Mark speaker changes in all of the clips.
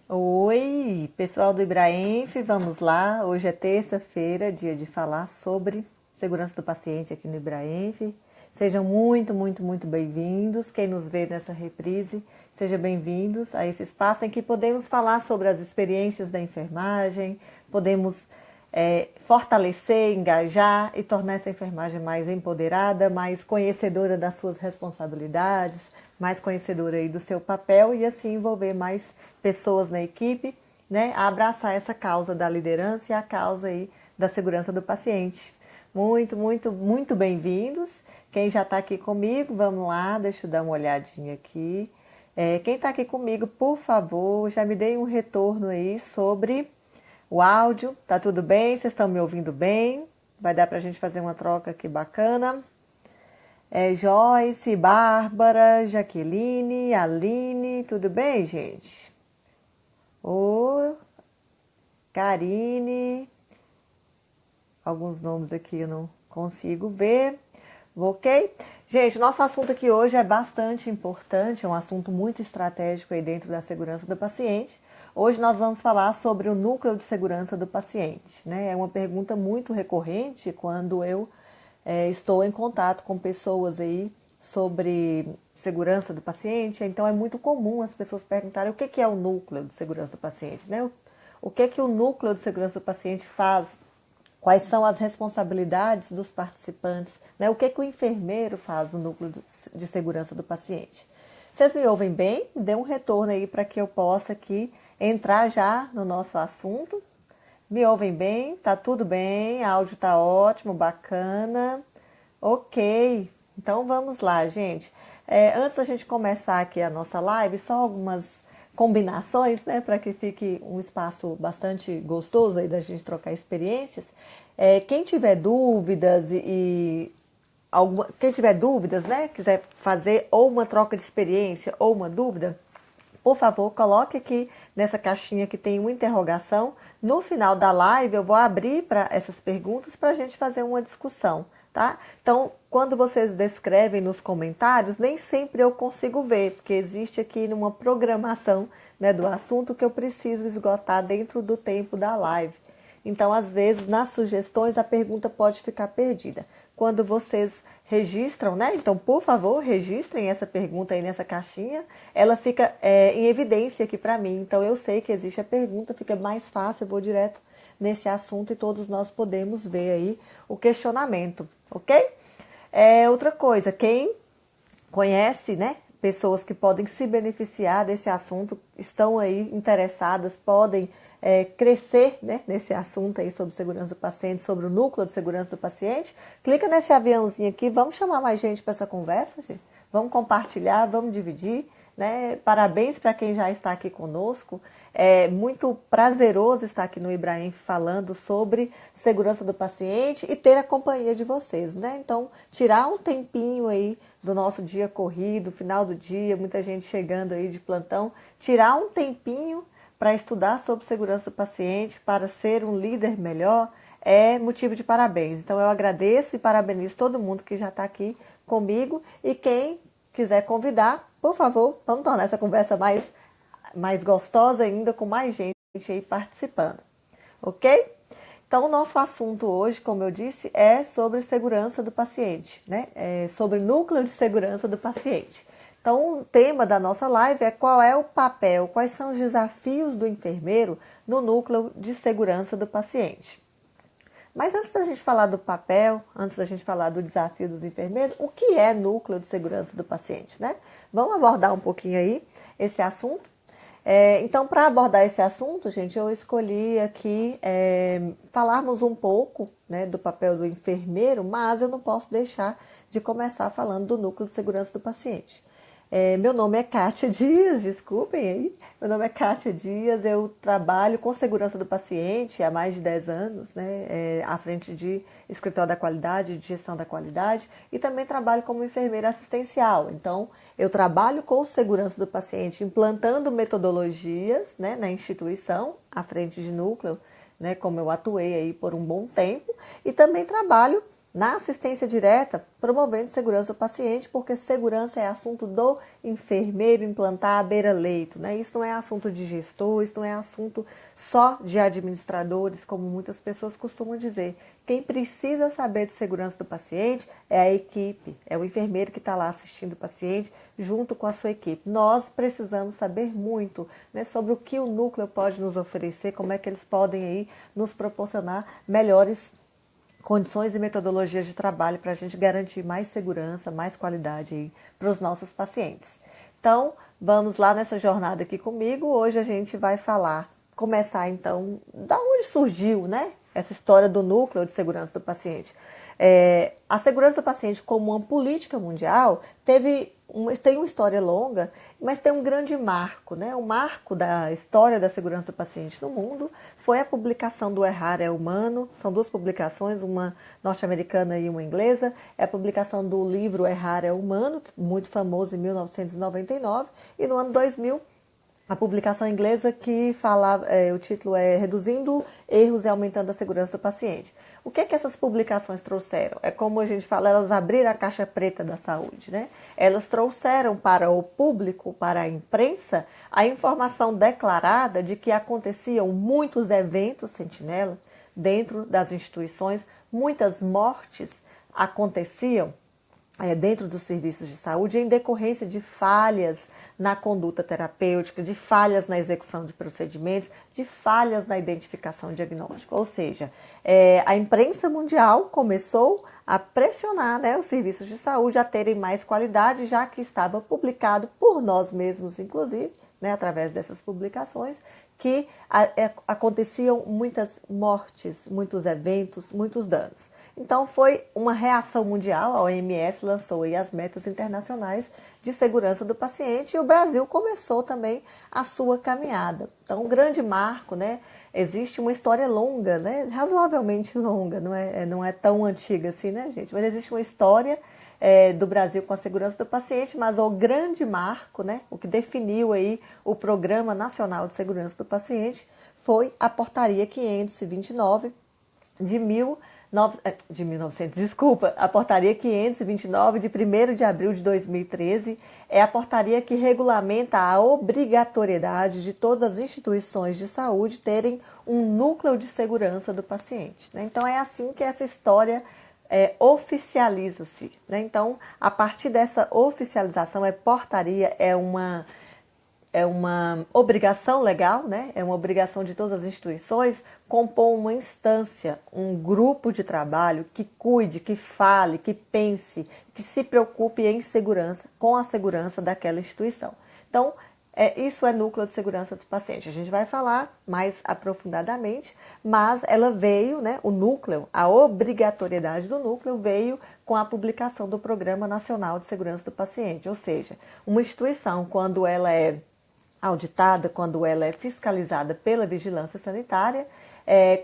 Speaker 1: Oi, pessoal do Ibraenf, vamos lá. Hoje é terça-feira, dia de falar sobre segurança do paciente aqui no Ibraenf. Sejam muito bem-vindos. Quem nos vê nessa reprise, sejam bem-vindos a esse espaço em que podemos falar sobre as experiências da enfermagem, podemos fortalecer, engajar e tornar essa enfermagem mais empoderada, mais conhecedora das suas responsabilidades, mais conhecedora aí do seu papel e assim envolver mais pessoas na equipe, né, a abraçar essa causa da liderança e a causa aí da segurança do paciente. Muito bem-vindos. Quem já está aqui comigo, vamos lá, deixa eu dar uma olhadinha aqui. Quem está aqui comigo, por favor, já me dê um retorno aí sobre o áudio. Tá tudo bem? Vocês estão me ouvindo bem? Vai dar para a gente fazer uma troca aqui bacana. Joyce, Bárbara, Jaqueline, Aline, tudo bem, gente? Ô, Karine, alguns nomes aqui eu não consigo ver, ok? Gente, nosso assunto aqui hoje é bastante importante, é um assunto muito estratégico aí dentro da segurança do paciente. Hoje nós vamos falar sobre o núcleo de segurança do paciente, né? É uma pergunta muito recorrente quando eu estou em contato com pessoas aí sobre segurança do paciente, então é muito comum as pessoas perguntarem o que é o núcleo de segurança do paciente, né? O que o núcleo de segurança do paciente faz, quais são as responsabilidades dos participantes, né? O que o enfermeiro faz no núcleo de segurança do paciente. Vocês me ouvem bem? Dê um retorno aí para que eu possa aqui entrar já no nosso assunto. Me ouvem bem? Tá tudo bem? Áudio tá ótimo, bacana. Ok, então vamos lá, gente. Antes da gente começar aqui a nossa live, só algumas combinações, né, para que fique um espaço bastante gostoso aí da gente trocar experiências. Quem tiver dúvidas quem tiver dúvidas, né, quiser fazer ou uma troca de experiência ou uma dúvida, por favor, coloque aqui nessa caixinha que tem uma interrogação. No final da live, eu vou abrir para essas perguntas para a gente fazer uma discussão, tá? Então, quando vocês descrevem nos comentários, nem sempre eu consigo ver, porque existe aqui uma programação, né, do assunto que eu preciso esgotar dentro do tempo da live. Então, às vezes, nas sugestões, a pergunta pode ficar perdida. Quando vocês registram, né? Então, por favor, registrem essa pergunta aí nessa caixinha. Ela fica em evidência aqui para mim. Então, eu sei que existe a pergunta, fica mais fácil, eu vou direto nesse assunto e todos nós podemos ver aí o questionamento, ok? Outra coisa, quem conhece, né, pessoas que podem se beneficiar desse assunto, estão aí interessadas, podem crescer, né, nesse assunto aí sobre segurança do paciente, sobre o núcleo de segurança do paciente, clica nesse aviãozinho aqui, vamos chamar mais gente para essa conversa, gente? Vamos compartilhar, vamos dividir, né? Parabéns para quem já está aqui conosco. É muito prazeroso estar aqui no Ibraenf falando sobre segurança do paciente e ter a companhia de vocês, né? Então, tirar um tempinho aí do nosso dia corrido, final do dia, muita gente chegando aí de plantão, tirar um tempinho para estudar sobre segurança do paciente, para ser um líder melhor, é motivo de parabéns. Então, eu agradeço e parabenizo todo mundo que já está aqui comigo e quem quiser convidar, por favor, vamos tornar essa conversa mais gostosa ainda, com mais gente aí participando, ok? Então, o nosso assunto hoje, como eu disse, é sobre segurança do paciente, né? Sobre núcleo de segurança do paciente. Então, o tema da nossa live é qual é o papel, quais são os desafios do enfermeiro no núcleo de segurança do paciente. Mas antes da gente falar do papel, antes da gente falar do desafio dos enfermeiros, o que é núcleo de segurança do paciente, né? Vamos abordar um pouquinho aí esse assunto. Então, para abordar esse assunto, gente, eu escolhi aqui falarmos um pouco, né, do papel do enfermeiro, mas eu não posso deixar de começar falando do núcleo de segurança do paciente. Meu nome é Kátia Dias, desculpem aí. Meu nome é Kátia Dias, eu trabalho com segurança do paciente há mais de 10 anos, né, à frente de escritório da qualidade, de gestão da qualidade, e também trabalho como enfermeira assistencial. Então, eu trabalho com segurança do paciente, implantando metodologias, né, na instituição, à frente de núcleo, né, como eu atuei aí por um bom tempo, e também trabalho, na assistência direta, promovendo segurança do paciente, porque segurança é assunto do enfermeiro implantar à beira-leito, né? Isso não é assunto de gestor, isso não é assunto só de administradores, como muitas pessoas costumam dizer. Quem precisa saber de segurança do paciente é a equipe, é o enfermeiro que está lá assistindo o paciente junto com a sua equipe. Nós precisamos saber muito, né, sobre o que o núcleo pode nos oferecer, como é que eles podem aí nos proporcionar melhores condições e metodologias de trabalho para a gente garantir mais segurança, mais qualidade para os nossos pacientes. Então, vamos lá nessa jornada aqui comigo. Hoje a gente vai começar então, da onde surgiu, né, essa história do núcleo de segurança do paciente. A segurança do paciente como uma política mundial tem uma história longa, mas tem um grande marco, né? O marco da história da segurança do paciente no mundo foi a publicação do Errar é Humano. São duas publicações, uma norte-americana e uma inglesa. É a publicação do livro Errar é Humano, muito famoso em 1999, e no ano 2000 a publicação inglesa que fala, o título é Reduzindo Erros e Aumentando a Segurança do Paciente. O que essas publicações trouxeram? É como a gente fala, elas abriram a caixa preta da saúde, né? Elas trouxeram para o público, para a imprensa, a informação declarada de que aconteciam muitos eventos sentinela dentro das instituições, muitas mortes aconteciam dentro dos serviços de saúde em decorrência de falhas na conduta terapêutica, de falhas na execução de procedimentos, de falhas na identificação diagnóstica. Ou seja, a imprensa mundial começou a pressionar, né, os serviços de saúde a terem mais qualidade, já que estava publicado por nós mesmos, inclusive, né, através dessas publicações, que aconteciam muitas mortes, muitos eventos, muitos danos. Então, foi uma reação mundial, a OMS lançou aí as metas internacionais de segurança do paciente e o Brasil começou também a sua caminhada. Então, um grande marco, né? Existe uma história longa, né? Razoavelmente longa, não é tão antiga assim, né, gente? Mas existe uma história do Brasil com a segurança do paciente, mas o grande marco, né? O que definiu aí o Programa Nacional de Segurança do Paciente foi a Portaria 529 a Portaria 529 de 1º de abril de 2013 é a portaria que regulamenta a obrigatoriedade de todas as instituições de saúde terem um núcleo de segurança do paciente, né? Então é assim que essa história oficializa-se, né? Então, a partir dessa oficialização, portaria, é uma obrigação legal, né? É uma obrigação de todas as instituições compor uma instância, um grupo de trabalho que cuide, que fale, que pense, que se preocupe em segurança, com a segurança daquela instituição. Então, isso é núcleo de segurança do paciente. A gente vai falar mais aprofundadamente, mas ela veio, né? O núcleo, a obrigatoriedade do núcleo veio com a publicação do Programa Nacional de Segurança do Paciente. Ou seja, uma instituição, quando ela é auditada, quando ela é fiscalizada pela vigilância sanitária,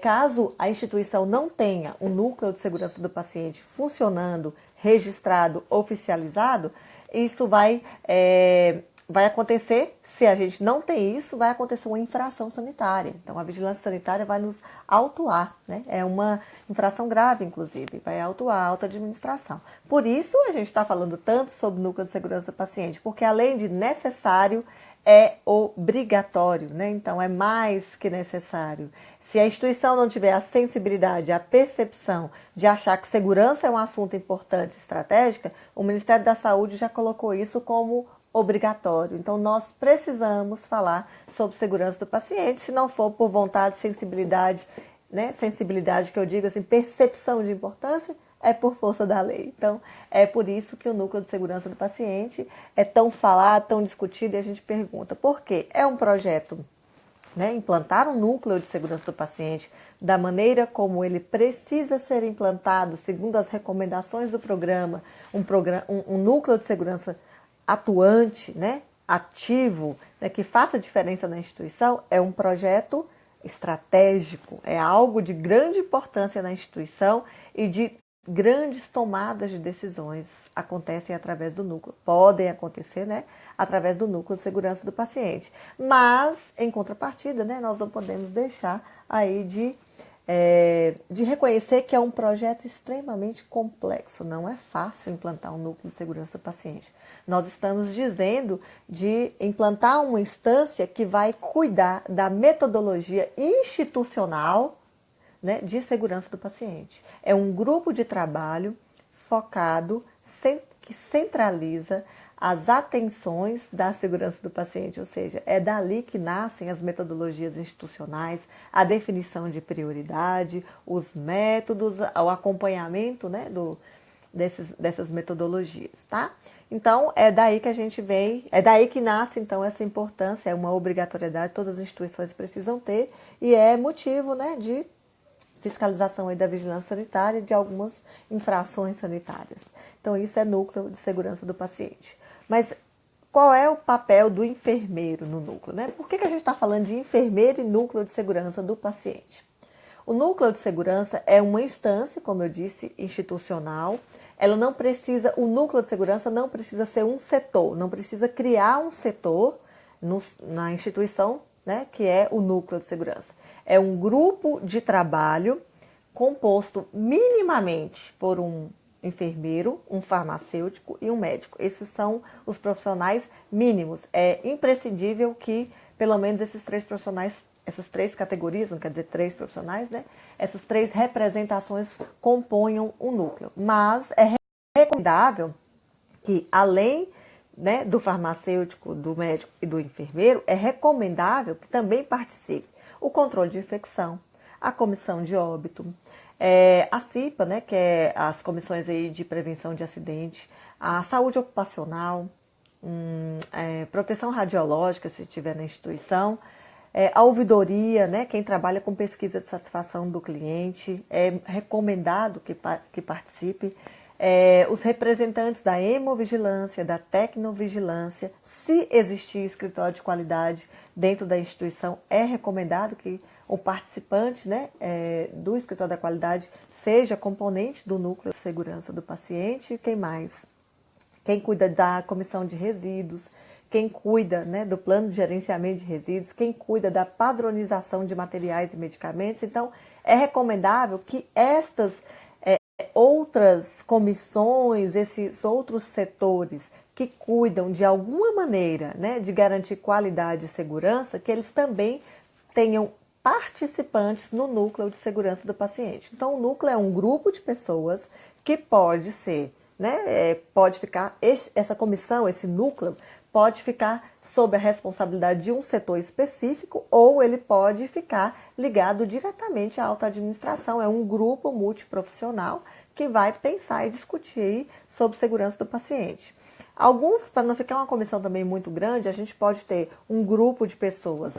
Speaker 1: caso a instituição não tenha um núcleo de segurança do paciente funcionando, registrado, oficializado, isso vai acontecer, se a gente não tem isso, vai acontecer uma infração sanitária. Então, a vigilância sanitária vai nos autuar, né? É uma infração grave, inclusive, vai autuar a alta administração. Por isso, a gente está falando tanto sobre o núcleo de segurança do paciente, porque além de necessário, é obrigatório, né? Então, é mais que necessário. Se a instituição não tiver a sensibilidade, a percepção de achar que segurança é um assunto importante, estratégica, o Ministério da Saúde já colocou isso como obrigatório. Então, nós precisamos falar sobre segurança do paciente, se não for por vontade, sensibilidade, né? Sensibilidade que eu digo assim, percepção de importância, é por força da lei. Então, é por isso que o núcleo de segurança do paciente é tão falado, tão discutido, e a gente pergunta por quê? É um projeto, né? Implantar um núcleo de segurança do paciente da maneira como ele precisa ser implantado, segundo as recomendações do programa, um núcleo de segurança atuante, né? Ativo, né? Que faça diferença na instituição, é um projeto estratégico, é algo de grande importância na instituição e de grandes tomadas de decisões acontecem através do núcleo, podem acontecer, né, através do núcleo de segurança do paciente. Mas, em contrapartida, né, nós não podemos deixar aí de de reconhecer que é um projeto extremamente complexo, não é fácil implantar um núcleo de segurança do paciente. Nós estamos dizendo de implantar uma instância que vai cuidar da metodologia institucional, né, de segurança do paciente. É um grupo de trabalho focado, que centraliza as atenções da segurança do paciente, ou seja, é dali que nascem as metodologias institucionais, a definição de prioridade, os métodos, o acompanhamento, né, dessas metodologias, tá? Então, é daí que a gente vem, é daí que nasce, então, essa importância, é uma obrigatoriedade, todas as instituições precisam ter, e é motivo, né, de fiscalização aí da vigilância sanitária e de algumas infrações sanitárias. Então, isso é núcleo de segurança do paciente. Mas qual é o papel do enfermeiro no núcleo, né? Por que a gente está falando de enfermeiro e núcleo de segurança do paciente? O núcleo de segurança é uma instância, como eu disse, institucional. Ela não precisa, o núcleo de segurança não precisa ser um setor, não precisa criar um setor na instituição, né, que é o núcleo de segurança. É um grupo de trabalho composto minimamente por um enfermeiro, um farmacêutico e um médico. Esses são os profissionais mínimos. É imprescindível que pelo menos esses três profissionais, essas três categorias, não quer dizer três profissionais, né? Essas três representações componham o núcleo. Mas é recomendável que, além, né, do farmacêutico, do médico e do enfermeiro, é recomendável que também participe o controle de infecção, a comissão de óbito, a CIPA, né, que é as comissões aí de prevenção de acidente, a saúde ocupacional, proteção radiológica, se estiver na instituição, a ouvidoria, né, quem trabalha com pesquisa de satisfação do cliente, é recomendado que participe, os representantes da hemovigilância, da tecnovigilância, se existir escritório de qualidade dentro da instituição, é recomendado que o participante, né, do escritório da qualidade seja componente do núcleo de segurança do paciente. Quem mais? Quem cuida da comissão de resíduos, quem cuida, né, do plano de gerenciamento de resíduos, quem cuida da padronização de materiais e medicamentos. Então, é recomendável que estas outras comissões, esses outros setores que cuidam de alguma maneira, né, de garantir qualidade e segurança, que eles também tenham participantes no núcleo de segurança do paciente. Então, o núcleo é um grupo de pessoas que pode ser, né, pode ficar, essa comissão, esse núcleo, pode ficar sob a responsabilidade de um setor específico ou ele pode ficar ligado diretamente à alta administração. É um grupo multiprofissional que vai pensar e discutir sobre segurança do paciente. Alguns, para não ficar uma comissão também muito grande, a gente pode ter um grupo de pessoas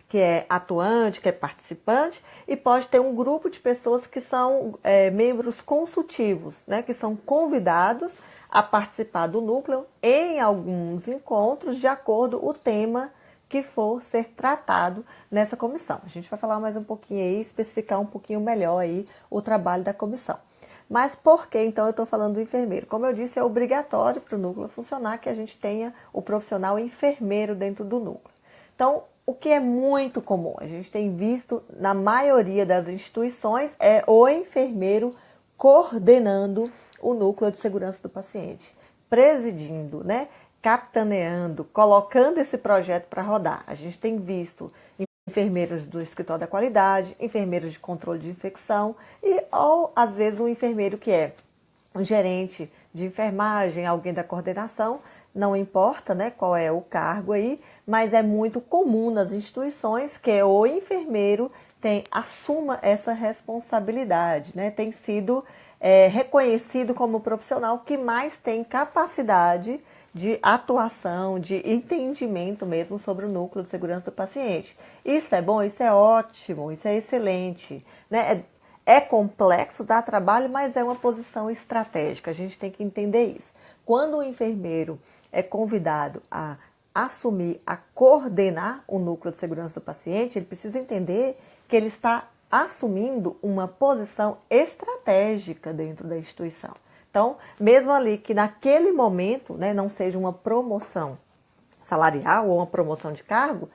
Speaker 1: que é atuante, que é participante, e pode ter um grupo de pessoas que são membros consultivos, né, que são convidados a participar do núcleo em alguns encontros, de acordo com o tema que for ser tratado nessa comissão. A gente vai falar mais um pouquinho aí, especificar um pouquinho melhor aí o trabalho da comissão. Mas por que então eu estou falando do enfermeiro? Como eu disse, é obrigatório para o núcleo funcionar que a gente tenha o profissional enfermeiro dentro do núcleo. Então, o que é muito comum, a gente tem visto na maioria das instituições, é o enfermeiro coordenando o núcleo de segurança do paciente, presidindo, né, capitaneando, colocando esse projeto para rodar. A gente tem visto enfermeiros do escritório da qualidade, enfermeiros de controle de infecção ou às vezes um enfermeiro que é um gerente de enfermagem, alguém da coordenação, não importa, né, qual é o cargo aí, mas é muito comum nas instituições que o enfermeiro assuma essa responsabilidade, né, tem sido reconhecido como o profissional que mais tem capacidade de atuação, de entendimento mesmo sobre o núcleo de segurança do paciente. Isso é bom, isso é ótimo, isso é excelente, né? É complexo, dá trabalho, mas é uma posição estratégica, a gente tem que entender isso. Quando o enfermeiro é convidado a assumir, a coordenar o núcleo de segurança do paciente, ele precisa entender que ele está assumindo uma posição estratégica dentro da instituição. Então, mesmo ali que naquele momento, né, não seja uma promoção salarial ou uma promoção de cargo,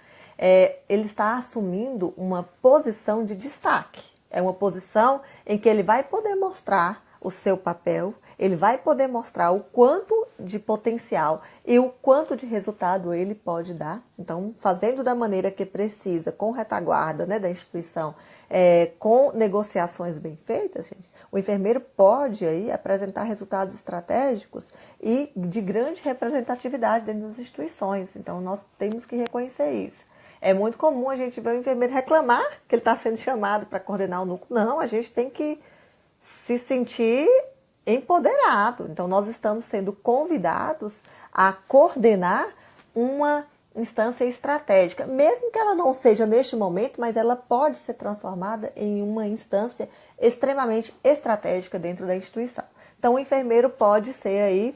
Speaker 1: ele está assumindo uma posição de destaque. É uma posição em que ele vai poder mostrar o seu papel, ele vai poder mostrar o quanto de potencial e o quanto de resultado ele pode dar. Então, fazendo da maneira que precisa, com retaguarda, né, da instituição, com negociações bem feitas, gente, o enfermeiro pode aí apresentar resultados estratégicos e de grande representatividade dentro das instituições. Então, nós temos que reconhecer isso. É muito comum a gente ver o enfermeiro reclamar que ele está sendo chamado para coordenar o núcleo. Não, a gente tem que se sentir empoderado. Então, nós estamos sendo convidados a coordenar uma instância estratégica, mesmo que ela não seja neste momento, mas ela pode ser transformada em uma instância extremamente estratégica dentro da instituição. Então, o enfermeiro pode ser aí,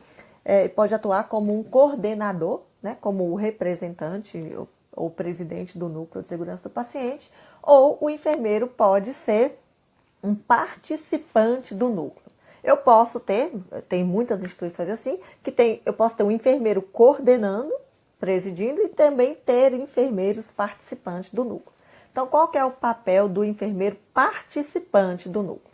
Speaker 1: pode atuar como um coordenador, né, como o representante ou presidente do núcleo de segurança do paciente, ou o enfermeiro pode ser um participante do núcleo. Eu posso ter, tem muitas instituições assim, eu posso ter um enfermeiro coordenando, presidindo, e também ter enfermeiros participantes do núcleo. Então, qual que é o papel do enfermeiro participante do núcleo?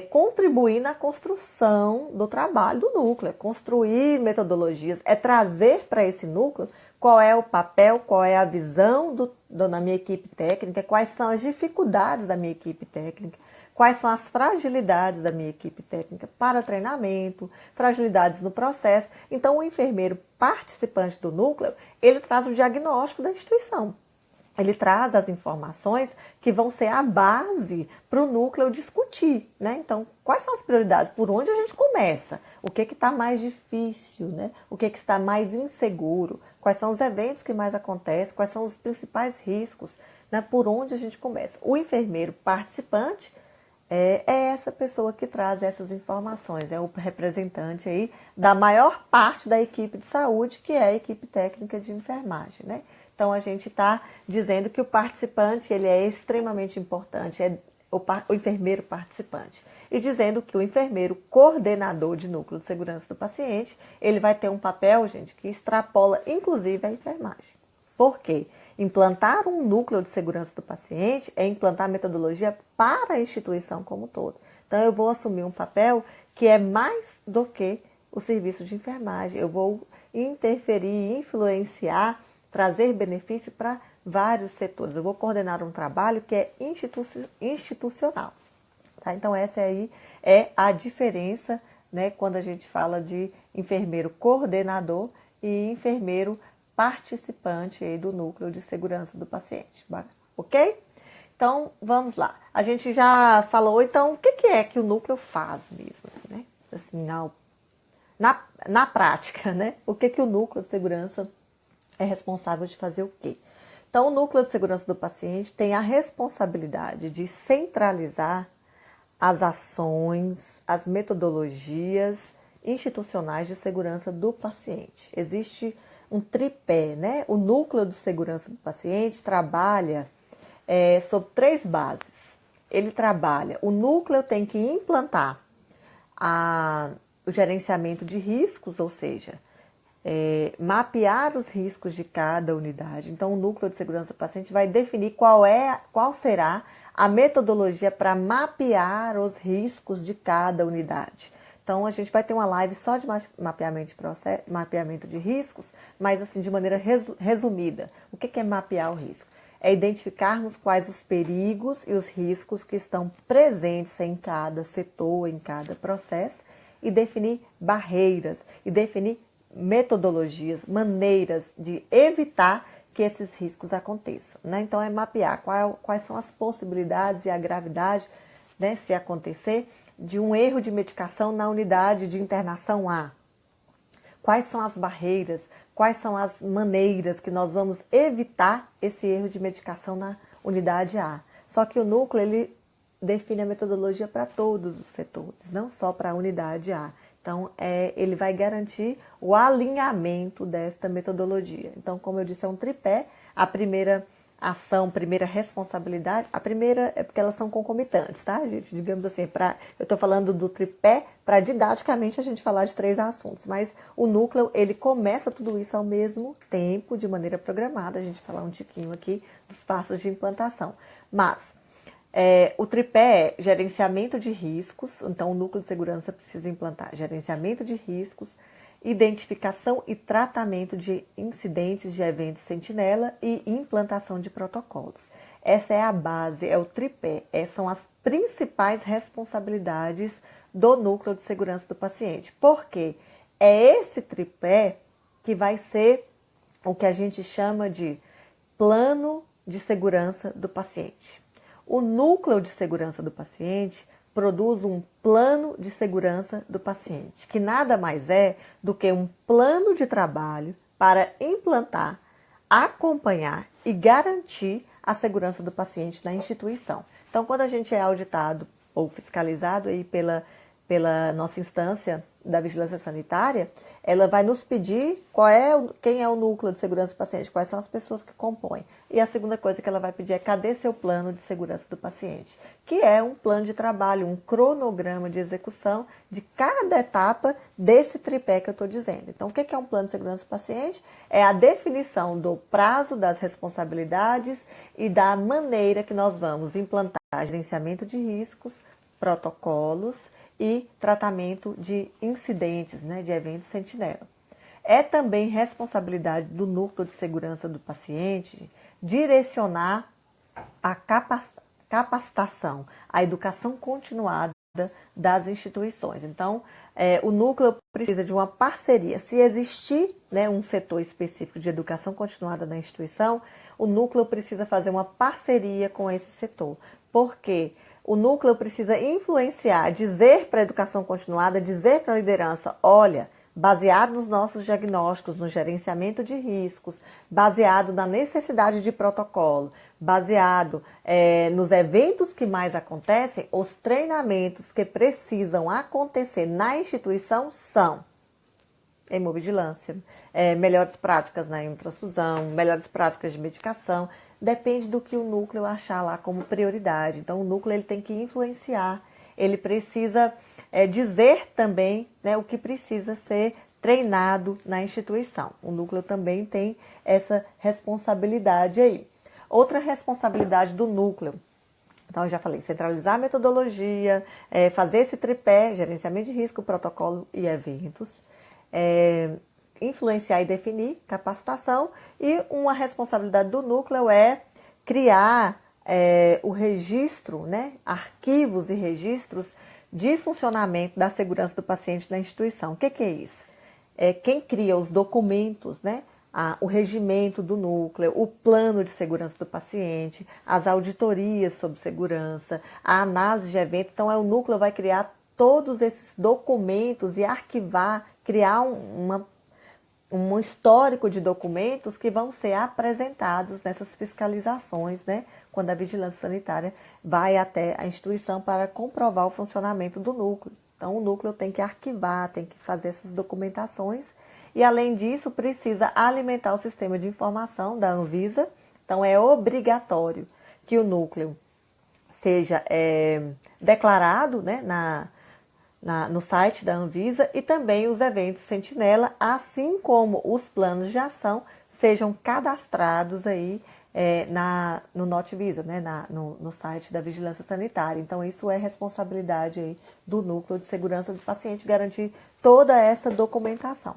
Speaker 1: Contribuir na construção do trabalho do núcleo, construir metodologias, trazer para esse núcleo qual é o papel, qual é a visão da minha equipe técnica, quais são as dificuldades da minha equipe técnica, quais são as fragilidades da minha equipe técnica para treinamento, fragilidades no processo. Então, o enfermeiro participante do núcleo, ele traz o diagnóstico da instituição. Ele traz as informações que vão ser a base para o núcleo discutir, né? Então, quais são as prioridades? Por onde a gente começa? O que está mais difícil, né? O que está mais inseguro? Quais são os eventos que mais acontecem? Quais são os principais riscos? Né? Por onde a gente começa? O enfermeiro participante é essa pessoa que traz essas informações, é o representante aí da maior parte da equipe de saúde, que é a equipe técnica de enfermagem, né? Então, a gente está dizendo que o participante ele é extremamente importante, é o enfermeiro participante. E dizendo que o enfermeiro coordenador de núcleo de segurança do paciente, ele vai ter um papel, gente, que extrapola, inclusive, a enfermagem. Por quê? Implantar um núcleo de segurança do paciente é implantar metodologia para a instituição como um todo. Então, eu vou assumir um papel que é mais do que o serviço de enfermagem. Eu vou interferir, influenciar, trazer benefício para vários setores. Eu vou coordenar um trabalho que é institucional. Tá? Então, essa aí é a diferença, né, quando a gente fala de enfermeiro coordenador e enfermeiro participante aí do núcleo de segurança do paciente. Ok? Então, vamos lá. A gente já falou, então, o que é que o núcleo faz mesmo, assim, né? Assim, na prática, né? O que o núcleo de segurança é responsável de fazer o quê? Então, o núcleo de segurança do paciente tem a responsabilidade de centralizar as ações, as metodologias institucionais de segurança do paciente. Existe um tripé, né? O núcleo de segurança do paciente trabalha sobre 3 bases. O núcleo tem que implantar o gerenciamento de riscos, ou seja, mapear os riscos de cada unidade. Então, o núcleo de segurança do paciente vai definir qual será a metodologia para mapear os riscos de cada unidade. Então, a gente vai ter uma live só de mapeamento de riscos, mas assim, de maneira resumida. O que é mapear o risco? É identificarmos quais os perigos e os riscos que estão presentes em cada setor, em cada processo, e definir barreiras, e definir metodologias, maneiras de evitar que esses riscos aconteçam, né? Então, é mapear quais são as possibilidades e a gravidade, né, se acontecer, de um erro de medicação na unidade de internação A. Quais são as barreiras, quais são as maneiras que nós vamos evitar esse erro de medicação na unidade A. Só que o núcleo, ele define a metodologia para todos os setores, não só para a unidade A. Então, ele vai garantir o alinhamento desta metodologia. Então, como eu disse, é um tripé. A primeira ação, primeira responsabilidade, a primeira é porque elas são concomitantes, tá, gente? Digamos assim, eu estou falando do tripé para didaticamente a gente falar de 3 assuntos, mas o núcleo, ele começa tudo isso ao mesmo tempo, de maneira programada. A gente vai falar um tiquinho aqui dos passos de implantação. Mas O tripé é gerenciamento de riscos, então o núcleo de segurança precisa implantar gerenciamento de riscos, identificação e tratamento de incidentes de eventos sentinela e implantação de protocolos. Essa é a base, é o tripé, essas são as principais responsabilidades do núcleo de segurança do paciente. Por quê? É esse tripé que vai ser o que a gente chama de plano de segurança do paciente. O núcleo de segurança do paciente produz um plano de segurança do paciente, que nada mais é do que um plano de trabalho para implantar, acompanhar e garantir a segurança do paciente na instituição. Então, quando a gente é auditado ou fiscalizado aí pela nossa instância da vigilância sanitária, ela vai nos pedir quem é o núcleo de segurança do paciente, quais são as pessoas que compõem. E a segunda coisa que ela vai pedir é cadê seu plano de segurança do paciente, que é um plano de trabalho, um cronograma de execução de cada etapa desse tripé que eu estou dizendo. Então, o que é um plano de segurança do paciente? É a definição do prazo, das responsabilidades e da maneira que nós vamos implantar gerenciamento de riscos, protocolos e tratamento de incidentes, de eventos sentinela. É também responsabilidade do núcleo de segurança do paciente direcionar a capacitação, a educação continuada das instituições. Então, o núcleo precisa de uma parceria. Se existir um setor específico de educação continuada na instituição, o núcleo precisa fazer uma parceria com esse setor. Por quê? O núcleo precisa influenciar, dizer para a educação continuada, dizer para a liderança, olha, baseado nos nossos diagnósticos, no gerenciamento de riscos, baseado na necessidade de protocolo, baseado nos eventos que mais acontecem, os treinamentos que precisam acontecer na instituição são hemovigilância, melhores práticas na hemotransfusão, melhores práticas de medicação, depende do que o núcleo achar lá como prioridade. Então, o núcleo ele tem que influenciar, ele precisa dizer também o que precisa ser treinado na instituição. O núcleo também tem essa responsabilidade aí. Outra responsabilidade do núcleo, então eu já falei, centralizar a metodologia, fazer esse tripé, gerenciamento de risco, protocolo e eventos, influenciar e definir capacitação, e uma responsabilidade do núcleo é criar o registro, arquivos e registros de funcionamento da segurança do paciente na instituição. O que é isso? Quem cria os documentos, o regimento do núcleo, o plano de segurança do paciente, as auditorias sobre segurança, a análise de evento. Então, o núcleo vai criar todos esses documentos e arquivar, criar um histórico de documentos que vão ser apresentados nessas fiscalizações, quando a vigilância sanitária vai até a instituição para comprovar o funcionamento do núcleo. Então, o núcleo tem que arquivar, tem que fazer essas documentações e, além disso, precisa alimentar o sistema de informação da Anvisa. Então, é obrigatório que o núcleo seja declarado no site da Anvisa, e também os eventos sentinela, assim como os planos de ação, sejam cadastrados aí no NotVisa, no site da Vigilância Sanitária. Então, isso é responsabilidade aí do núcleo de segurança do paciente, garantir toda essa documentação.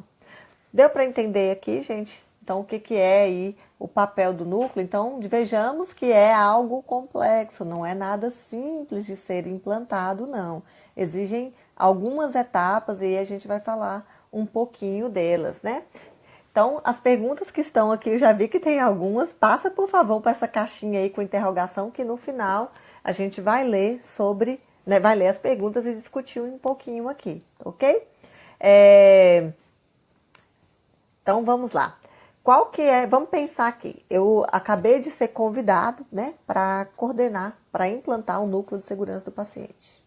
Speaker 1: Deu para entender aqui, gente? Então, o que é aí o papel do núcleo? Então, vejamos que é algo complexo, não é nada simples de ser implantado, não. Exigem algumas etapas e a gente vai falar um pouquinho delas, Então, as perguntas que estão aqui, eu já vi que tem algumas. Passa, por favor, para essa caixinha aí com interrogação, que no final a gente vai ler vai ler as perguntas e discutir um pouquinho aqui, ok? Então, vamos lá. Vamos pensar aqui, eu acabei de ser convidado, para coordenar, para implantar um núcleo de segurança do paciente.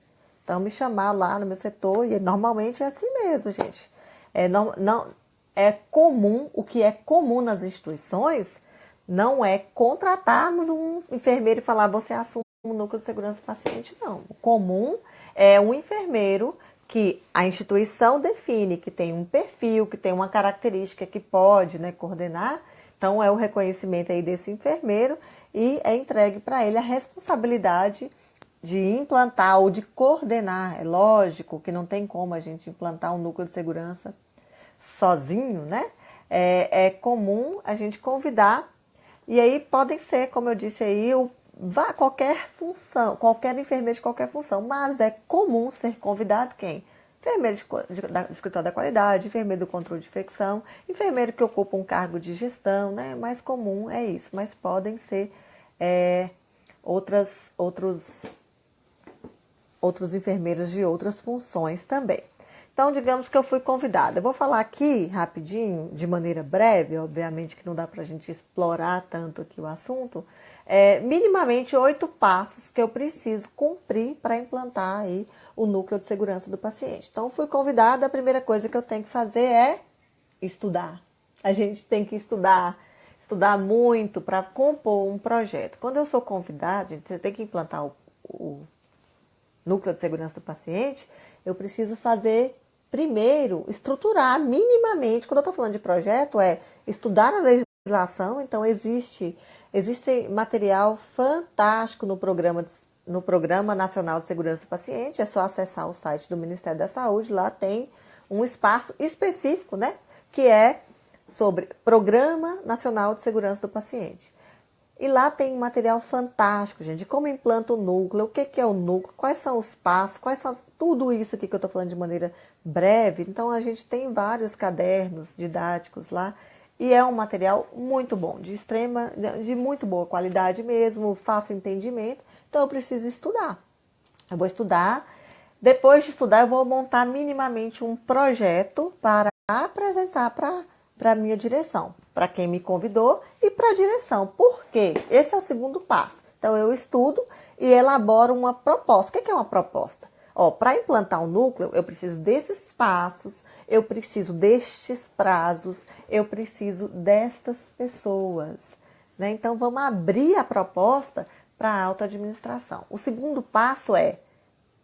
Speaker 1: Então, me chamar lá no meu setor, e normalmente é assim mesmo, gente. O que é comum nas instituições não é contratarmos um enfermeiro e falar, você assume um núcleo de segurança do paciente, não. O comum é um enfermeiro que a instituição define, que tem um perfil, que tem uma característica que pode coordenar. Então, é o reconhecimento aí desse enfermeiro e é entregue para ele a responsabilidade de implantar ou de coordenar, é lógico que não tem como a gente implantar um núcleo de segurança sozinho, né? É comum a gente convidar, e aí podem ser, como eu disse aí, vá qualquer função, qualquer enfermeiro de qualquer função, mas é comum ser convidado quem? Enfermeiro do escritório da qualidade, enfermeiro do controle de infecção, enfermeiro que ocupa um cargo de gestão, né? Mais comum é isso, mas podem ser outros enfermeiros de outras funções também. Então, digamos que eu fui convidada. Eu vou falar aqui rapidinho, de maneira breve, obviamente que não dá para a gente explorar tanto aqui o assunto, minimamente 8 passos que eu preciso cumprir para implantar aí o núcleo de segurança do paciente. Então, fui convidada, a primeira coisa que eu tenho que fazer é estudar. A gente tem que estudar muito para compor um projeto. Quando eu sou convidada, gente, você tem que implantar o núcleo de segurança do paciente, eu preciso fazer primeiro, estruturar minimamente, quando eu estou falando de projeto, estudar a legislação, então existe material fantástico no Programa Nacional de Segurança do Paciente, é só acessar o site do Ministério da Saúde, lá tem um espaço específico, né, que é sobre Programa Nacional de Segurança do Paciente. E lá tem um material fantástico, gente, de como implanta o núcleo, o que é o núcleo, quais são os passos, tudo isso aqui que eu estou falando de maneira breve. Então, a gente tem vários cadernos didáticos lá e é um material muito bom, de muito boa qualidade mesmo, fácil entendimento. Então, eu preciso estudar. Eu vou estudar. Depois de estudar, eu vou montar minimamente um projeto para apresentar para a minha direção, para quem me convidou e para a direção. Por quê? Esse é o segundo passo. Então, eu estudo e elaboro uma proposta. O que é uma proposta? Para implantar um núcleo, eu preciso desses passos, eu preciso destes prazos, eu preciso destas pessoas. Né? Então, vamos abrir a proposta para a alta administração. O segundo passo é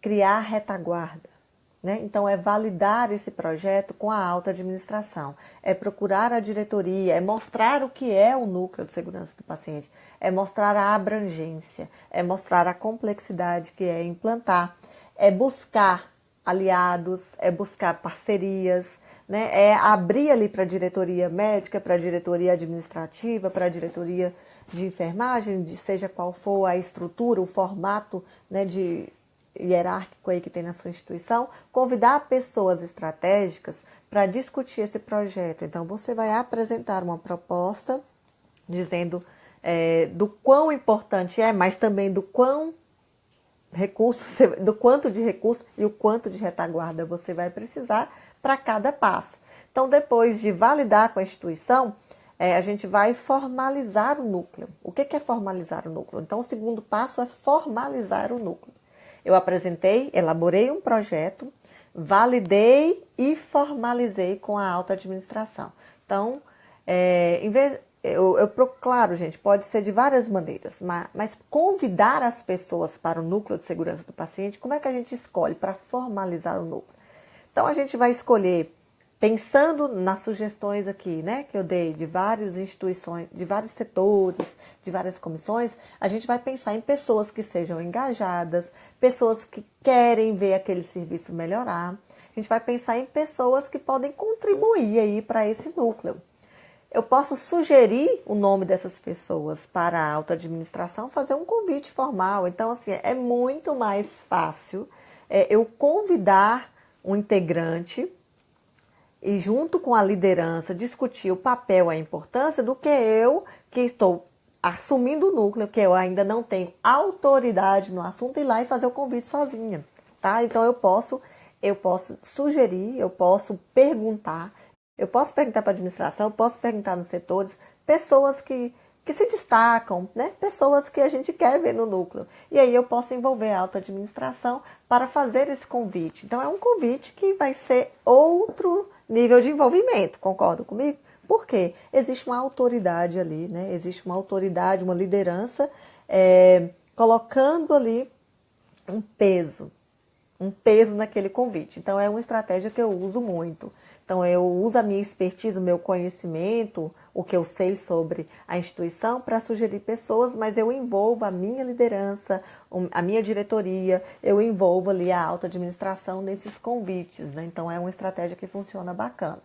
Speaker 1: criar retaguarda. Né? Então, é validar esse projeto com a alta administração, é procurar a diretoria, é mostrar o que é o núcleo de segurança do paciente, é mostrar a abrangência, é mostrar a complexidade que é implantar, é buscar aliados, é buscar parcerias, né? É abrir ali para a diretoria médica, para a diretoria administrativa, para a diretoria de enfermagem, seja qual for a estrutura, o formato, né, de hierárquico aí que tem na sua instituição, convidar pessoas estratégicas para discutir esse projeto. Então, você vai apresentar uma proposta dizendo do quão importante é, mas também do quanto de recurso e o quanto de retaguarda você vai precisar para cada passo. Então, depois de validar com a instituição, a gente vai formalizar o núcleo. O que é formalizar o núcleo? Então, o segundo passo é formalizar o núcleo. Eu elaborei um projeto, validei e formalizei com a alta administração. Então, claro, gente, pode ser de várias maneiras, mas convidar as pessoas para o núcleo de segurança do paciente, como é que a gente escolhe para formalizar o núcleo? Então, a gente vai escolher, pensando nas sugestões aqui, né, que eu dei de várias instituições, de vários setores, de várias comissões, a gente vai pensar em pessoas que sejam engajadas, pessoas que querem ver aquele serviço melhorar. A gente vai pensar em pessoas que podem contribuir aí para esse núcleo. Eu posso sugerir o nome dessas pessoas para a alta administração, fazer um convite formal. Então, assim, é muito mais fácil eu convidar um integrante e junto com a liderança discutir o papel, a importância, do que eu que estou assumindo o núcleo, que eu ainda não tenho autoridade no assunto, ir lá e fazer o convite sozinha, tá? Então eu posso sugerir, eu posso perguntar para a administração, eu posso perguntar nos setores, pessoas que se destacam, né? Pessoas que a gente quer ver no núcleo. E aí eu posso envolver a alta administração para fazer esse convite. Então é um convite que vai ser outro nível de envolvimento, concorda comigo? Por quê? Existe uma autoridade ali, né? Existe uma autoridade, uma liderança colocando ali um peso naquele convite. Então é uma estratégia que eu uso muito. Então, eu uso a minha expertise, o meu conhecimento, o que eu sei sobre a instituição para sugerir pessoas, mas eu envolvo a minha liderança, a minha diretoria, eu envolvo ali a alta administração nesses convites, né? Então, é uma estratégia que funciona bacana.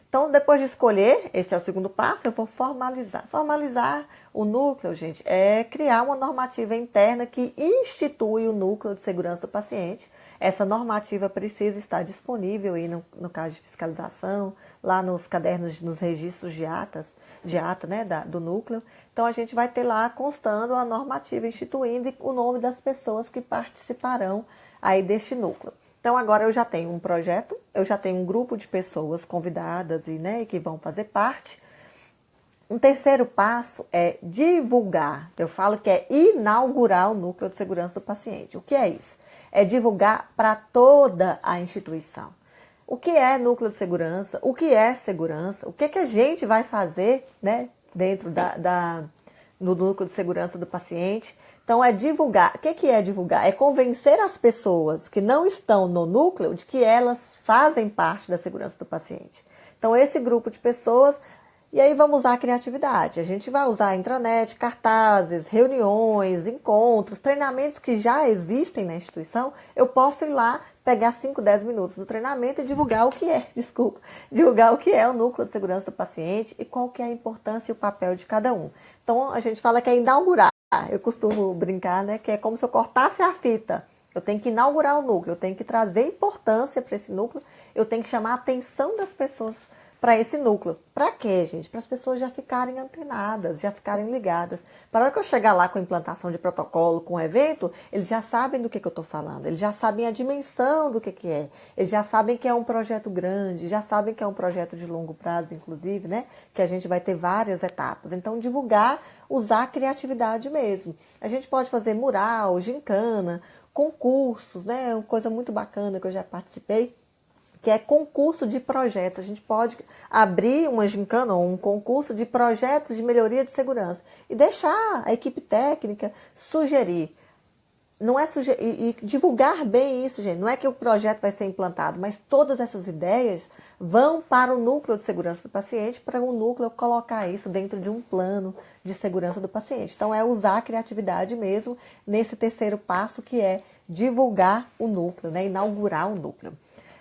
Speaker 1: Então, depois de escolher, esse é o segundo passo, eu vou formalizar. Formalizar o núcleo, gente, é criar uma normativa interna que institui o núcleo de segurança do paciente. Essa normativa precisa estar disponível aí no caso de fiscalização, lá nos cadernos, nos registros de ata, né, do núcleo. Então, a gente vai ter lá constando a normativa instituindo o nome das pessoas que participarão aí deste núcleo. Então, agora eu já tenho um projeto, eu já tenho um grupo de pessoas convidadas e que vão fazer parte. Um terceiro passo é divulgar. Eu falo que é inaugurar o núcleo de segurança do paciente. O que é isso? É divulgar para toda a instituição. O que é núcleo de segurança? O que é segurança? O que a gente vai fazer, né, dentro no núcleo de segurança do paciente? Então, é divulgar. O que é divulgar? É convencer as pessoas que não estão no núcleo de que elas fazem parte da segurança do paciente. Então, esse grupo de pessoas, e aí vamos usar a criatividade. A gente vai usar a intranet, cartazes, reuniões, encontros, treinamentos que já existem na instituição. Eu posso ir lá, pegar 5, 10 minutos do treinamento e divulgar o que é, divulgar o que é o núcleo de segurança do paciente e qual que é a importância e o papel de cada um. Então, a gente fala que é inaugurar. Eu costumo brincar, né, que é como se eu cortasse a fita. Eu tenho que inaugurar o núcleo, eu tenho que trazer importância para esse núcleo, eu tenho que chamar a atenção das pessoas para esse núcleo. Para quê, gente? Para as pessoas já ficarem antenadas, já ficarem ligadas. Para a hora que eu chegar lá com implantação de protocolo, com evento, eles já sabem do que eu estou falando, eles já sabem a dimensão do que é, eles já sabem que é um projeto grande, já sabem que é um projeto de longo prazo, inclusive, né? Que a gente vai ter várias etapas. Então, divulgar, usar a criatividade mesmo. A gente pode fazer mural, gincana, concursos, né? Uma coisa muito bacana que eu já participei, que é concurso de projetos. A gente pode abrir uma gincana ou um concurso de projetos de melhoria de segurança e deixar a equipe técnica sugerir. Não é e divulgar bem isso, gente. Não é que o projeto vai ser implantado, mas todas essas ideias vão para o núcleo de segurança do paciente, para o núcleo colocar isso dentro de um plano de segurança do paciente. Então, é usar a criatividade mesmo nesse terceiro passo, que é divulgar o núcleo, né? Inaugurar o núcleo.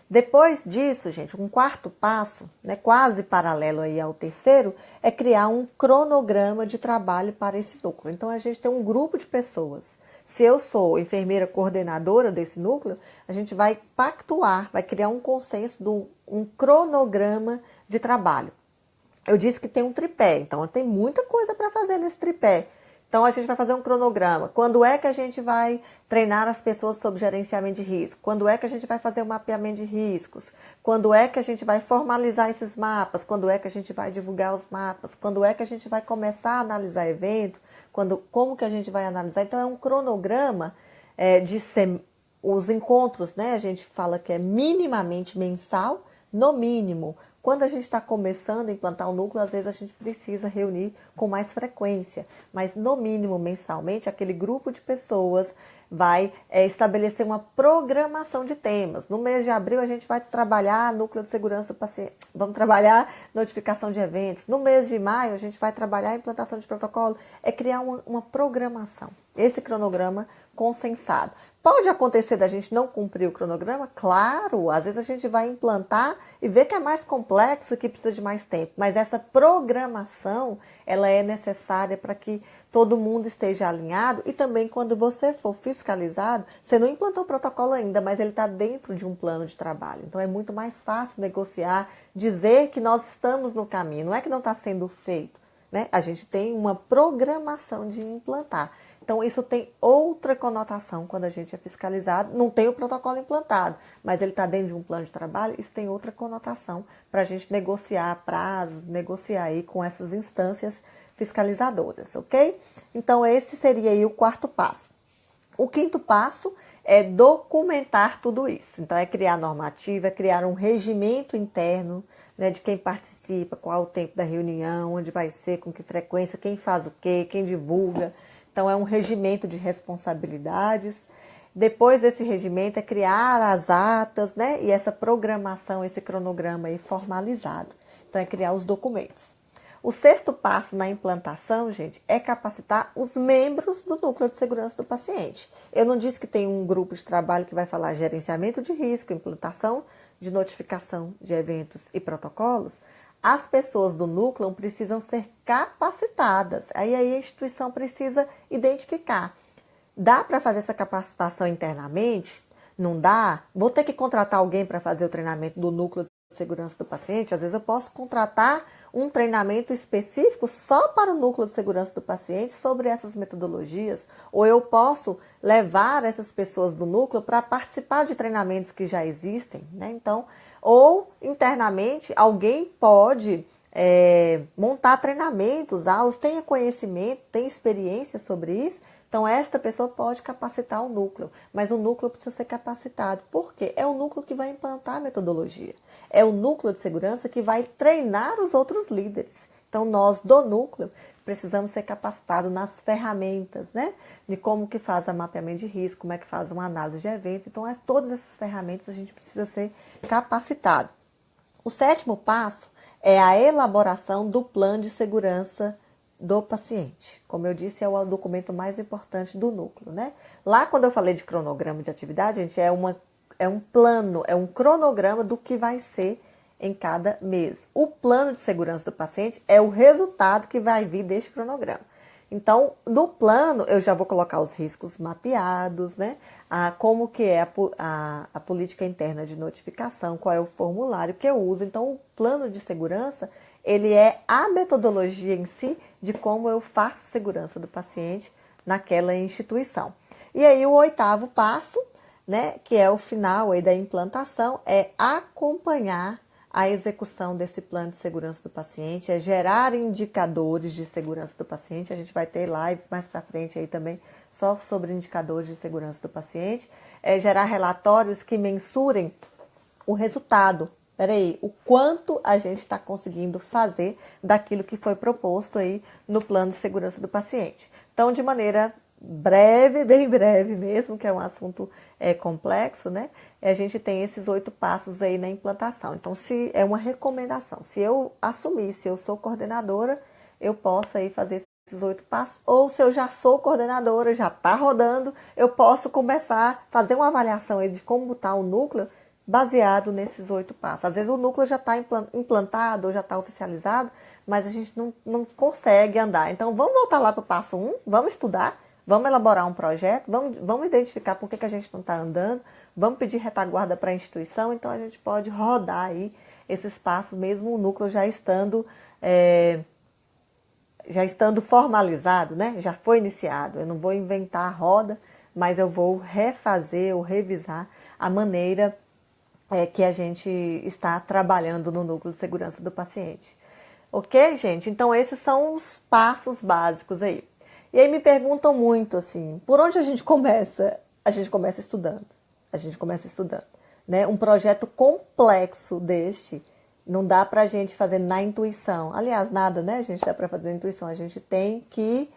Speaker 1: Depois disso, gente, um quarto passo, né, quase paralelo aí ao terceiro, é criar um cronograma de trabalho para esse núcleo. Então, a gente tem um grupo de pessoas. Se eu sou enfermeira coordenadora desse núcleo, a gente vai pactuar, vai criar um consenso de um cronograma de trabalho. Eu disse que tem um tripé, então tem muita coisa para fazer nesse tripé. Então, a gente vai fazer um cronograma. Quando é que a gente vai treinar as pessoas sobre gerenciamento de risco? Quando é que a gente vai fazer o mapeamento de riscos? Quando é que a gente vai formalizar esses mapas? Quando é que a gente vai divulgar os mapas? Quando é que a gente vai começar a analisar evento? Como que a gente vai analisar? Então, é um cronograma os encontros, né? A gente fala que é minimamente mensal, no mínimo. Quando a gente está começando a implantar um núcleo, às vezes a gente precisa reunir com mais frequência, mas no mínimo mensalmente, aquele grupo de pessoas vai estabelecer uma programação de temas. No mês de abril, a gente vai trabalhar núcleo de segurança do paciente, vamos trabalhar notificação de eventos. No mês de maio, a gente vai trabalhar a implantação de protocolo, é criar uma programação. Esse cronograma consensado. Pode acontecer da gente não cumprir o cronograma? Claro, às vezes a gente vai implantar e ver que é mais complexo, que precisa de mais tempo. Mas essa programação, ela é necessária para que todo mundo esteja alinhado e também quando você for fiscalizado, você não implantou o protocolo ainda, mas ele está dentro de um plano de trabalho. Então é muito mais fácil negociar, dizer que nós estamos no caminho, não é que não está sendo feito, né? A gente tem uma programação de implantar. Então, isso tem outra conotação quando a gente é fiscalizado. Não tem o protocolo implantado, mas ele está dentro de um plano de trabalho, isso tem outra conotação para a gente negociar prazos, negociar aí com essas instâncias fiscalizadoras, ok? Então, esse seria aí o quarto passo. O quinto passo é documentar tudo isso. Então, é criar normativa, é criar um regimento interno, né, de quem participa, qual o tempo da reunião, onde vai ser, com que frequência, quem faz o quê, quem divulga. Então, é um regimento de responsabilidades. Depois desse regimento é criar as atas, né? E essa programação, esse cronograma aí formalizado. Então é criar os documentos. O sexto passo na implantação, gente, é capacitar os membros do núcleo de segurança do paciente. Eu não disse que tem um grupo de trabalho que vai falar gerenciamento de risco, implantação de notificação de eventos e protocolos? As pessoas do núcleo precisam ser capacitadas. Aí a instituição precisa identificar. Dá para fazer essa capacitação internamente? Não dá? Vou ter que contratar alguém para fazer o treinamento do núcleo de segurança do paciente? Às vezes eu posso contratar um treinamento específico só para o núcleo de segurança do paciente sobre essas metodologias, ou eu posso levar essas pessoas do núcleo para participar de treinamentos que já existem, né? Então, ou internamente alguém pode montar treinamentos, aulas, tenha conhecimento, tem experiência sobre isso. Então, esta pessoa pode capacitar o núcleo, mas o núcleo precisa ser capacitado. Por quê? É o núcleo que vai implantar a metodologia. É o núcleo de segurança que vai treinar os outros líderes. Então, nós do núcleo precisamos ser capacitados nas ferramentas, né? De como que faz o mapeamento de risco, como é que faz uma análise de evento. Então, todas essas ferramentas a gente precisa ser capacitado. O sétimo passo é a elaboração do plano de segurança do paciente. Como eu disse, é o documento mais importante do núcleo, né? Lá, quando eu falei de cronograma de atividade, gente, é um plano, é um cronograma do que vai ser em cada mês. O plano de segurança do paciente é o resultado que vai vir deste cronograma. Então, no plano, eu já vou colocar os riscos mapeados, né? Como que é a política interna de notificação, qual é o formulário que eu uso. Então, o plano de segurança, ele é a metodologia em si de como eu faço segurança do paciente naquela instituição. E aí, o oitavo passo, né, que é o final aí da implantação, é acompanhar a execução desse plano de segurança do paciente, é gerar indicadores de segurança do paciente. A gente vai ter live mais para frente aí também só sobre indicadores de segurança do paciente, é gerar relatórios que mensurem o resultado. Peraí, o quanto a gente está conseguindo fazer daquilo que foi proposto aí no plano de segurança do paciente. Então, de maneira breve, bem breve mesmo, que é um assunto complexo, né? A gente tem esses 8 passos aí na implantação. Então, se é uma recomendação, se eu assumir, se eu sou coordenadora, eu posso aí fazer esses 8 passos, ou se eu já sou coordenadora, já está rodando, eu posso começar a fazer uma avaliação aí de como está o núcleo baseado nesses 8 passos. Às vezes o núcleo já está implantado ou já está oficializado, mas a gente não consegue andar. Então, vamos voltar lá para o passo 1, vamos estudar, vamos elaborar um projeto, vamos identificar por que a gente não está andando, vamos pedir retaguarda para a instituição, então a gente pode rodar aí esses passos, mesmo o núcleo já estando formalizado, né? Já foi iniciado. Eu não vou inventar a roda, mas eu vou refazer ou revisar a maneira que a gente está trabalhando no núcleo de segurança do paciente. Ok, gente? Então, esses são os passos básicos aí. E aí me perguntam muito, assim, por onde a gente começa? A gente começa estudando. A gente começa estudando. Né? Um projeto complexo deste, não dá pra gente fazer na intuição. Aliás, nada, né? A gente dá pra fazer na intuição. A gente tem que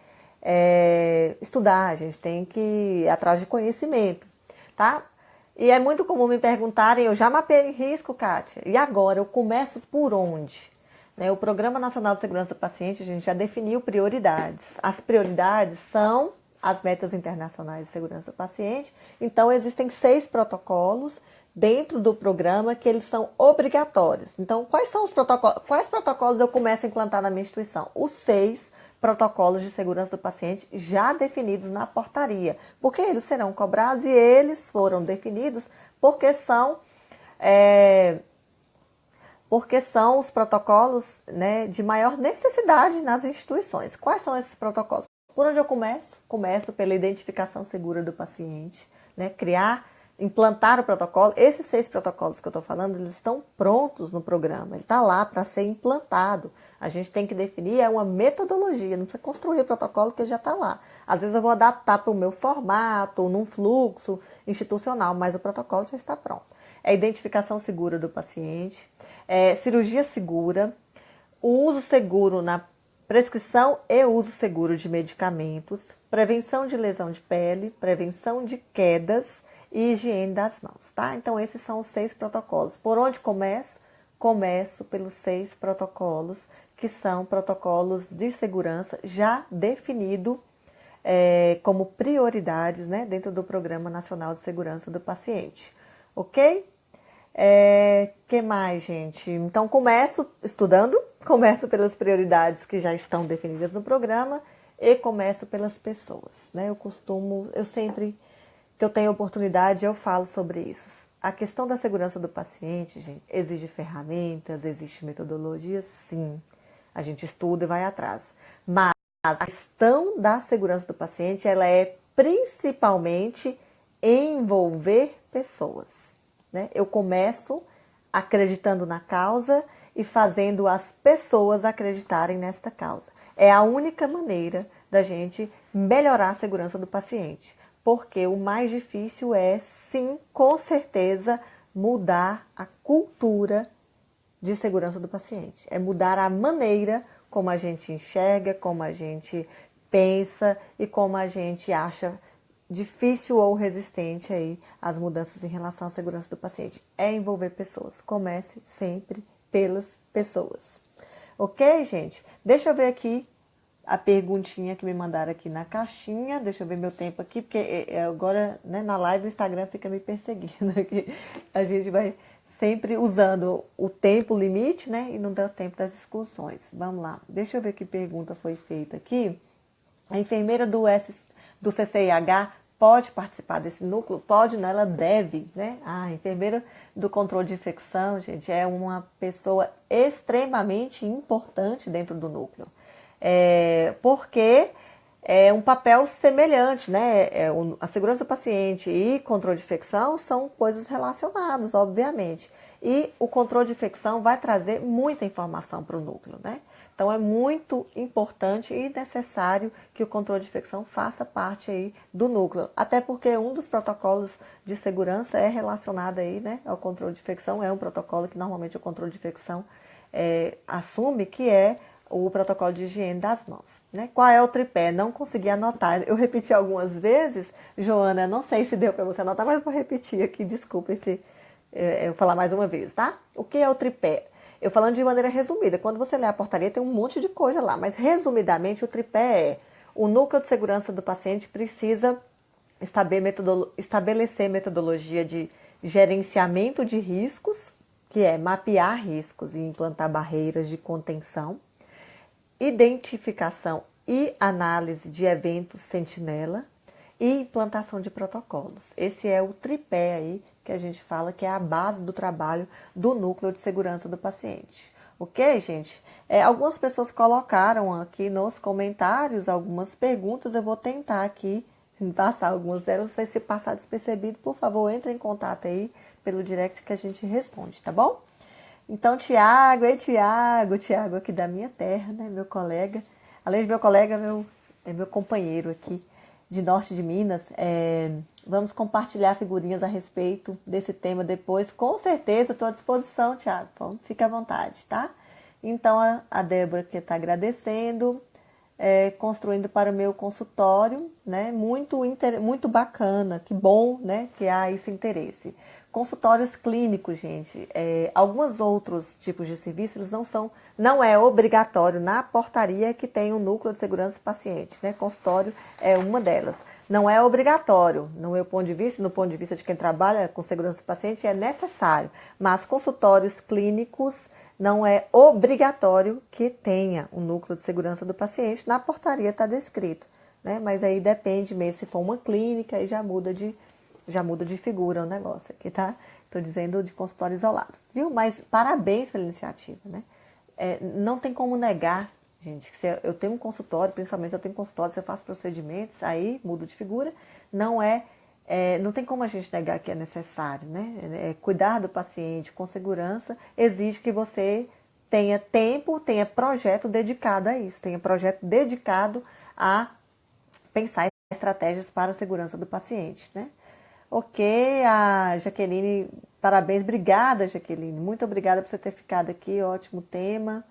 Speaker 1: estudar, a gente tem que ir atrás de conhecimento, tá? E é muito comum me perguntarem, eu já mapeei risco, Kátia, e agora eu começo por onde? Né, o Programa Nacional de Segurança do Paciente, a gente já definiu prioridades. As prioridades são as metas internacionais de segurança do paciente. Então, existem 6 protocolos dentro do programa que eles são obrigatórios. Então, quais são os protocolos? Quais protocolos eu começo a implantar na minha instituição? Os 6 protocolos de segurança do paciente já definidos na portaria, porque eles serão cobrados e eles foram definidos porque são os protocolos, né, de maior necessidade nas instituições. Quais são esses protocolos? Por onde eu começo? Começo pela identificação segura do paciente, né, implantar o protocolo. Esses 6 protocolos que eu estou falando, eles estão prontos no programa, ele está lá para ser implantado. A gente tem que definir uma metodologia, não precisa construir o protocolo que já está lá. Às vezes eu vou adaptar para o meu formato, num fluxo institucional, mas o protocolo já está pronto. É identificação segura do paciente, cirurgia segura, o uso seguro prescrição e uso seguro de medicamentos, prevenção de lesão de pele, prevenção de quedas e higiene das mãos, tá? Então, esses são os 6 protocolos. Por onde começo? Começo pelos 6 protocolos, que são protocolos de segurança já definido como prioridades, né, dentro do Programa Nacional de Segurança do Paciente. Ok? Que mais, gente? Então, começo estudando, começo pelas prioridades que já estão definidas no programa e começo pelas pessoas, né? Eu sempre que eu tenho oportunidade, eu falo sobre isso. A questão da segurança do paciente, gente, exige ferramentas, existe metodologia, sim. A gente estuda e vai atrás. Mas a questão da segurança do paciente, ela é principalmente envolver pessoas, né? Eu começo acreditando na causa e fazendo as pessoas acreditarem nesta causa. É a única maneira da gente melhorar a segurança do paciente. Porque o mais difícil é, sim, com certeza, mudar a cultura de segurança do paciente. É mudar a maneira como a gente enxerga, como a gente pensa e como a gente acha difícil ou resistente aí as mudanças em relação à segurança do paciente. É envolver pessoas. Comece sempre pelas pessoas. Ok, gente? Deixa eu ver aqui a perguntinha que me mandaram aqui na caixinha. Deixa eu ver meu tempo aqui, porque agora, né, na live o Instagram fica me perseguindo aqui. A gente vai sempre usando o tempo limite, né, e não dá tempo das discussões. Vamos lá. Deixa eu ver que pergunta foi feita aqui. A enfermeira do CCIH pode participar desse núcleo? Pode, não, ela deve, né? A enfermeira do controle de infecção, gente, é uma pessoa extremamente importante dentro do núcleo. Porque é um papel semelhante, né? A segurança do paciente e controle de infecção são coisas relacionadas, obviamente. E o controle de infecção vai trazer muita informação para o núcleo, né? Então, é muito importante e necessário que o controle de infecção faça parte aí do núcleo. Até porque um dos protocolos de segurança é relacionado aí, né, ao controle de infecção. É um protocolo que normalmente o controle de infecção assume, que é o protocolo de higiene das mãos. Né? Qual é o tripé? Não consegui anotar. Eu repeti algumas vezes, Joana, não sei se deu para você anotar, mas eu vou repetir aqui, desculpe se eu falar mais uma vez, tá? O que é o tripé? Eu falando de maneira resumida, quando você lê a portaria tem um monte de coisa lá, mas resumidamente o tripé é: o núcleo de segurança do paciente precisa estabelecer metodologia de gerenciamento de riscos, que é mapear riscos e implantar barreiras de contenção, identificação e análise de eventos sentinela e implantação de protocolos. Esse é o tripé aí que a gente fala que é a base do trabalho do núcleo de segurança do paciente. Ok, gente? Algumas pessoas colocaram aqui nos comentários algumas perguntas, eu vou tentar aqui passar algumas delas, se passar despercebido, por favor, entre em contato aí pelo direct que a gente responde, tá bom? Então, Tiago Tiago aqui da minha terra, né, meu colega, além de meu colega, meu companheiro aqui de norte de Minas. Vamos compartilhar figurinhas a respeito desse tema depois. Com certeza, estou à disposição, Tiago. Então, fique à vontade, tá? Então, a Débora que está agradecendo, construindo para o meu consultório, né? Muito bacana, que bom, né? Que há esse interesse. Consultórios clínicos, gente, alguns outros tipos de serviço, eles não é obrigatório na portaria que tem um núcleo de segurança do paciente, né? Consultório é uma delas. Não é obrigatório, no meu ponto de vista, no ponto de vista de quem trabalha com segurança do paciente, é necessário. Mas consultórios clínicos não é obrigatório que tenha um núcleo de segurança do paciente, na portaria está descrito, né? Mas aí depende mesmo, se for uma clínica, aí já muda de figura o negócio aqui, tá? Estou dizendo de consultório isolado, viu? Mas parabéns pela iniciativa, né? Não tem como negar, gente, que se eu tenho um consultório, principalmente eu tenho um consultório, se eu faço procedimentos, aí mudo de figura, não tem como a gente negar que é necessário, né? Cuidar do paciente com segurança exige que você tenha tempo, tenha projeto dedicado a isso, tenha projeto dedicado a pensar em estratégias para a segurança do paciente, né? Ok, a Jaqueline, parabéns, obrigada, Jaqueline, muito obrigada por você ter ficado aqui, ótimo tema,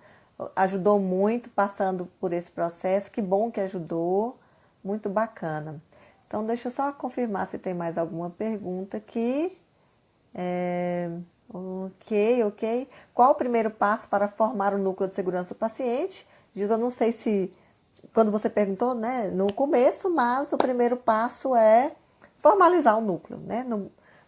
Speaker 1: ajudou muito passando por esse processo. Que bom que ajudou, muito bacana. Então, deixa eu só confirmar se tem mais alguma pergunta aqui. Ok. Qual o primeiro passo para formar o núcleo de segurança do paciente? Diz, eu não sei se, quando você perguntou, né, no começo, mas o primeiro passo é formalizar o núcleo, né?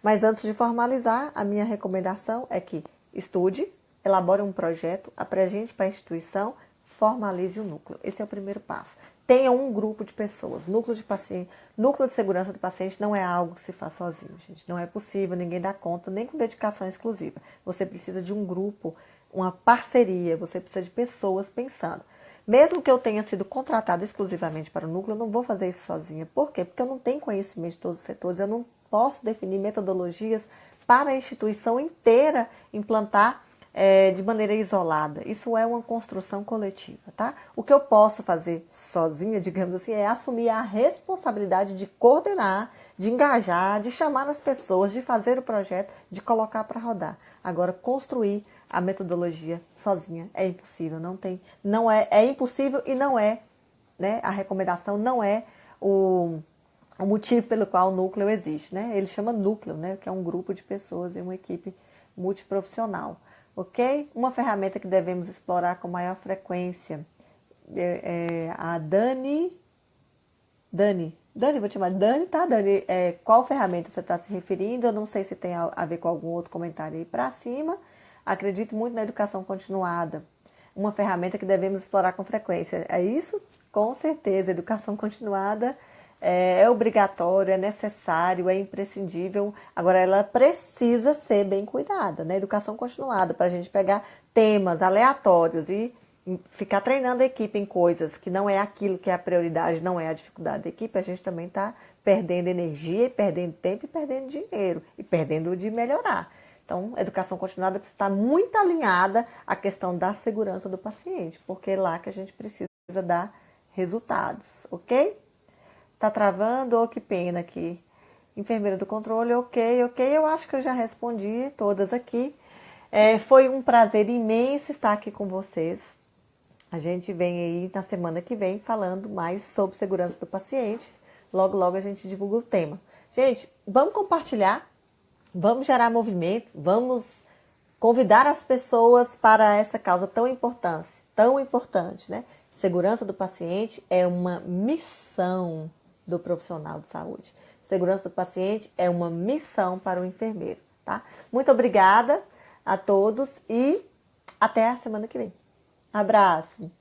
Speaker 1: Mas antes de formalizar, a minha recomendação é que estude, elabore um projeto, apresente para a instituição, formalize o núcleo. Esse é o primeiro passo. Tenha um grupo de pessoas. Núcleo de segurança do paciente não é algo que se faz sozinho, gente. Não é possível, ninguém dá conta, nem com dedicação exclusiva. Você precisa de um grupo, uma parceria, você precisa de pessoas pensando. Mesmo que eu tenha sido contratada exclusivamente para o núcleo, eu não vou fazer isso sozinha. Por quê? Porque eu não tenho conhecimento de todos os setores, eu não posso definir metodologias para a instituição inteira implantar de maneira isolada. Isso é uma construção coletiva, tá? O que eu posso fazer sozinha, digamos assim, é assumir a responsabilidade de coordenar, de engajar, de chamar as pessoas, de fazer o projeto, de colocar para rodar. Agora, construir a metodologia sozinha é impossível, é impossível e não é, né? A recomendação não é o motivo pelo qual o núcleo existe, né? Ele chama núcleo, né? Que é um grupo de pessoas e uma equipe multiprofissional. Ok? Uma ferramenta que devemos explorar com maior frequência a Dani, vou te chamar Dani, tá, Dani? Qual ferramenta você está se referindo? Eu não sei se tem a ver com algum outro comentário aí para cima. Acredito muito na educação continuada. Uma ferramenta que devemos explorar com frequência. É isso? Com certeza. Educação continuada é obrigatório, é necessário, é imprescindível. Agora, ela precisa ser bem cuidada, né? Educação continuada, para a gente pegar temas aleatórios e ficar treinando a equipe em coisas que não é aquilo que é a prioridade, não é a dificuldade da equipe, a gente também está perdendo energia, perdendo tempo e perdendo dinheiro e perdendo de melhorar. Então, a educação continuada está muito alinhada à questão da segurança do paciente, porque é lá que a gente precisa dar resultados, ok? Tá travando? Oh, que pena aqui. Enfermeira do controle, ok. Eu acho que eu já respondi todas aqui. Foi um prazer imenso estar aqui com vocês. A gente vem aí na semana que vem falando mais sobre segurança do paciente. Logo, logo a gente divulga o tema. Gente, vamos compartilhar, vamos gerar movimento, vamos convidar as pessoas para essa causa tão importante, né? Segurança do paciente é uma missão do profissional de saúde. Segurança do paciente é uma missão para o enfermeiro, tá? Muito obrigada a todos e até a semana que vem. Abraço!